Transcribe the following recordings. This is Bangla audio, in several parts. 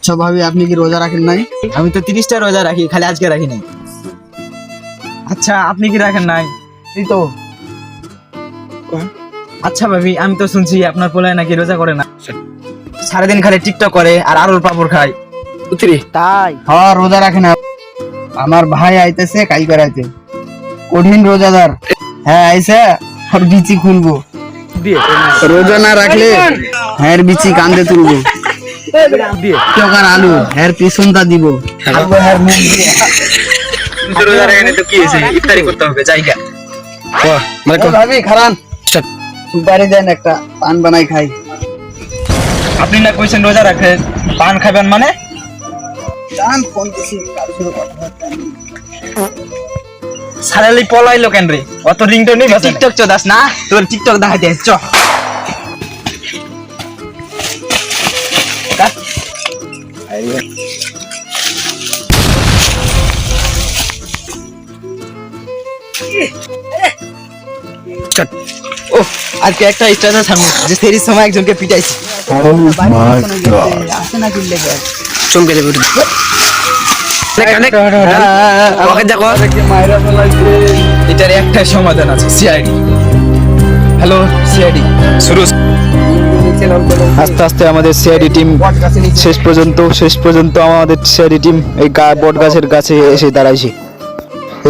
আচ্ছা ভাবি, আপনি কি রোজা রাখেন নাই? আমি তো 30টা রোজা রাখি, খালি আজকে রাখি নাই। আচ্ছা আপনি কি রাখেন নাই? এই তো। আচ্ছা ভাবি, আমি তো শুনছি আপনার পোলায় নাকি রোজা করে না, সারাদিন খালি টিকটক করে আর আলুর পাপড় খায়। তাই? হ্যাঁ, রোজা রাখে না। আমার ভাই আইতেছে কালকে রাতে, কঠিন রোজাদার। হ্যাঁ আইসা আর বিচি খুলবো। রোজা না রাখলে হ্যাঁ বিচি কান্দে তুলবো। চকার আলু হ্যাঁ পিছনটা দিব। হ্যাঁ মুখ দিয়ে। রোজা রাখেন তো কি হয়েছে, ইফতারি করতে হবে জায়গা। ভাবি খারান সুপারি দেন একটা, পান বানাই খাই। আপনি না কইছেন রোজা রাখেন, পান খাবেন মানে? জান ফোন দিছি, কারোর সাথে কথাবার্তা নেই। সারালি পলাইলো কেন রে? অত রিংটোন নেই, টিকটক চদাস না, তোর টিকটক দেখাইতে চ। ও আজকে একটা স্ট্যাটাস ছাড়বো যে সেরির সময় একজনকে পিটাইছি। আসে না কিনলে চমকে দেবে এটার একটা সমাধান আছে, সিআইডি। হ্যালো সিআইডি, শুরু। আস্তে আস্তে আমাদের সিআইডি টিম শেষ পর্যন্ত আমাদের সিআইডি টিম এই বট গাছের কাছে এসে দাঁড়াইছে।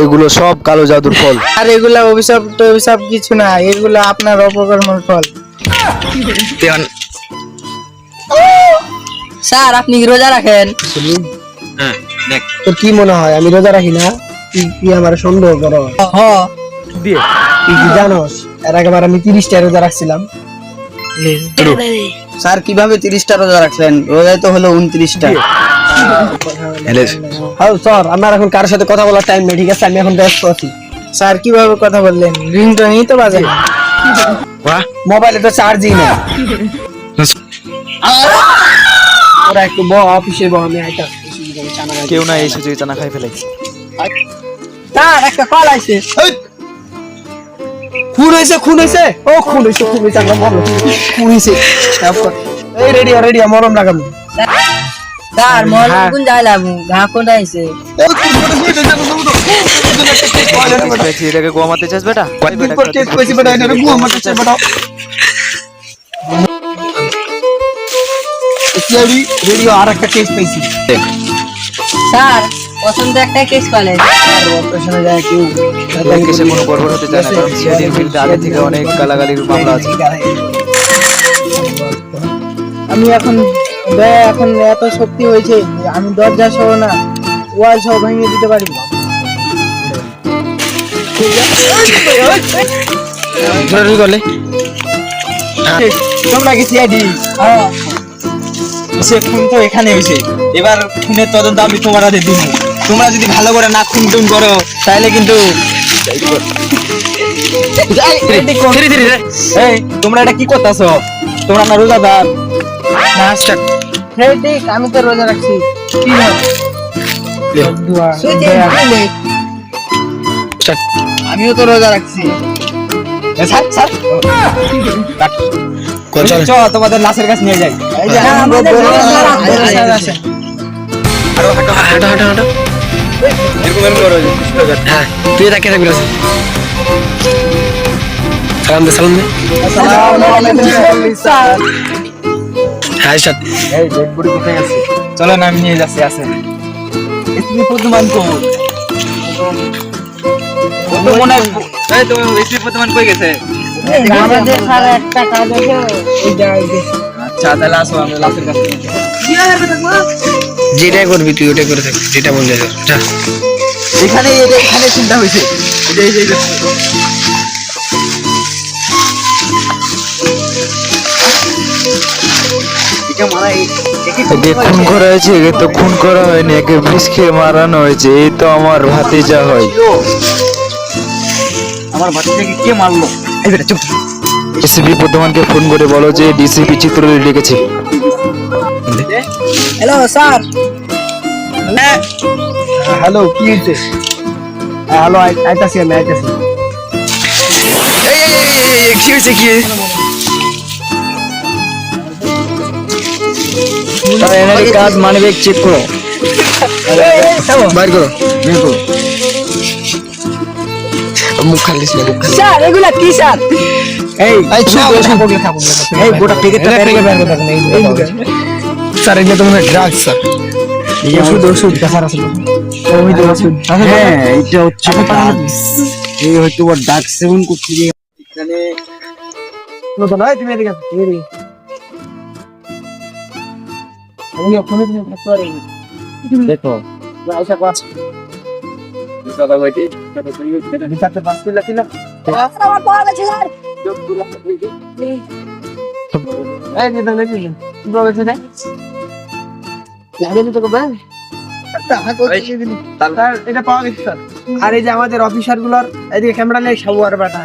এগুলো সব কালো জাদুর ফল। আর এগুলা অভিশাপ টভিশাপ কিছু না, এগুলো আপনার অপকর্মের ফল। স্যার আপনি কি রোজা রাখেন? হ্যাঁ দেখ, তোর কি মনে হয় আমি রোজা রাখি না? তুই কি আমার সন্দেহ করো? তুই কি জানোস এর আগেবার আমি 30টা রোজা রাখছিলাম। স্যার কিভাবে 30টা রোজা রাখলেন? রোজায় তো হলো 29টা। হ্যাঁ স্যার, আমার এখন কারোর সাথে কথা বলার টাইম নেই, ঠিক আছে? আমি এখন ব্যস্ত আছি। স্যার কিভাবে কথা বললেন? রিংটোনই তো বাজে না, মোবাইলে তো চার্জই না। ওরা একটু অফিসে আমি আইতা কেউ না এই সুযোগে চানা খাই ফেলে। স্যার একটা কল আইছে। খুন হয়েছে ও খুন হয়েছে আমরা মরলো। খুন হয়েছে। এই রেডিও মরম লাগাবো। স্যার মহল কোন যাইলাম, ঘা কোন আইছে? এটাকে গোয়ামাতে চাস বেটা? কয়েকদিন পর কেস কইছি বেটা, এটা গু আমার কাছে বেটা। সিআইডি রেডিও আর একটা কেস পেয়েছি। স্যার পছন্দ একটা কেস পালেন। অপারেশনে যায় কেউ এই কেসে কোনো গড়বড় হতে চায় না, কারণ সিআইডির বিরুদ্ধে আগে থেকে অনেক গালাগালির মামলা আছে। আমি এখন এত শক্তি হয়েছে যে আমি দরজা সহ না ওয়াল সহ ভেঙে দিতে পারি। তোমরা কি সিআইডি? সে খুন তো এখানে হয়েছে, এবার খুনের তদন্ত আমি তোমার হাতে দিব। তোমরা যদি ভালো করে না খুন টুন করো তাহলে কিন্তু এই তোমরা এটা কি করতেছ? তোমরা না রোজাদার? ঠিক, আমি তো রোজা রাখছি। কি হবে? আমিও তো রোজা রাখছি। চ তোমাদের লাশের কাছে নিয়ে যাই। এই যে আমাদের হাঁটো এরকম করো। হ্যাঁ তুই তাকে থাকবি না, সালাম দে আসসালামু আলাইকুম স্যার। হ্যাঁ সাথ এই ডেড বডি কোথায় আছে? চলো না আমি নিয়ে যাচ্ছি। আছে এসপি প্রতিমান কো তো মনে হয় এই তো এসপি প্রতিমান কই গেছে? আমাদের স্যার একটা কাজ আছে, এই জায়গায় গেছে। আচ্ছা তাহলে আসো, আমরা লাশের কাছে নিয়ে যাই। যেটা করবি তুই ওটা করে থাকবি, যেটা বললে যা। এখানে চিন্তা হয়েছে। খুন করা হয়েছে, একে তো খুন করা হয়নি, একে বিষ খেয়ে মারানো হয়েছে। এই তো আমার ভাতিজা হয়। আমার বাচ্চাকে কে মারলো? এই বেটা চুপ। এসপি প্রধানকে ফোন করে বলো যে ডিসিপি চিত্রলি ডেকেছে। Hello sir. হ্যালো, কি হয়েছে? হ্যালো, আইতাছি। কি হয়েছে? এনারই কাজ মানিব্যাগ চেক করো, বাইর করো, বের করো। মুখ খালিস না, মুখ খালিস। স্যার এগুলা কি স্যার? এই এই গোটা প্যাকেটটা বের করে স্যার এগুলো তো মনে হয় ড্রাগস স্যার। ওষুধ ওষুধ দেখার আছে ওই ওষুধ হ্যাঁ এটা হচ্ছে drugs। এই হয়তো ওর ডাক সেবন করছে যে এখানে নতুন হয় তুমি এদিকে আসো, এদিকে আমি ওখানে তুমি থাকতে পারি দেখো আচ্ছা পাঁচ বিচারতে পাঁচ কিলো কিলো আমার পাওয়া গেছে স্যার। এই নিতে নেই কি বলছ না লাগে তো কবে? স্যার এটা পাওয়া গেছে স্যার। আর এই যে আমাদের অফিসার গুলোর এদিকে ক্যামেরা নেই সব আর বাটা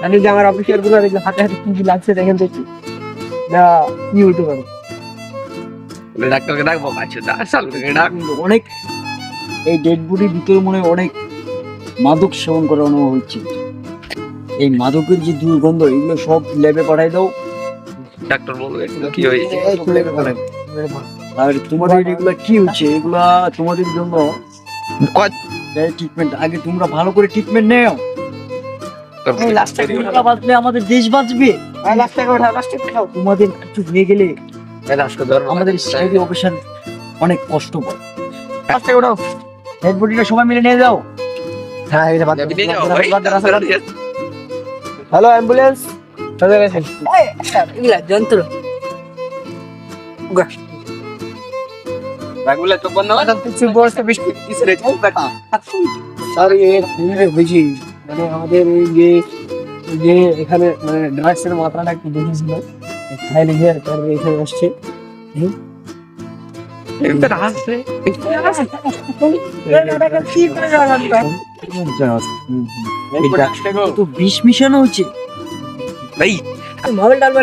জানি যে আমার অফিসার গুলোর এই যে হাতে হাতে কি কি লাগছে দেখেন দেখি না ইউটিউবার ডাক্তারকে ডাকবো, আচ্ছা ডাক্তারকে ডাক। অনেক এই ডেড বডির ভিতরে মনে হয় অনেক মাদক সেবন করার অনুভব হচ্ছে। এই মাদকের যে দুর্গন্ধ এগুলো সব ল্যাবে পাঠাই দাও। ডাক্তার বলবে এগুলো কি হয়েছে। আর তোমাদের এগুলা কি হচ্ছে, এগুলা তোমাদের জন্য ট্রিটমেন্ট আগে তোমরা ভালো করে ট্রিটমেন্ট নেও। এই লাস্ট টাকা বাঁচলে আমাদের দেশ বাঁচবে। লাস্ট টাকা ওঠা লাস্ট টাকা খাও তোমাদের কিছু হয়ে গেলে আমাদের সিআইডি অপারেশন অনেক কষ্ট পায়। লাস্ট টাকা ওঠাও ডেড বডিটা সবাই মিলে নিয়ে যাও। হ্যাঁ এটা বাদ যাবি নিয়ে যাও ভাই। হ্যালো অ্যাম্বুলেন্স চলে গেছে এই স্যার এগুলা যন্ত্র। রাগুলা চোখ বন্ধ কর। কিছু বলতে বেশি কিছু রে স্যার এই বুঝি মানে আমাদের এই যে এখানে মানে ড্রাগস এর মাত্রাটা একটু বেশি ছিল তাই লিখে তার এখানে আসছে এটা হাসছে। তো বিষ মিশানো হচ্ছে। ভাই মোবাইল ডাল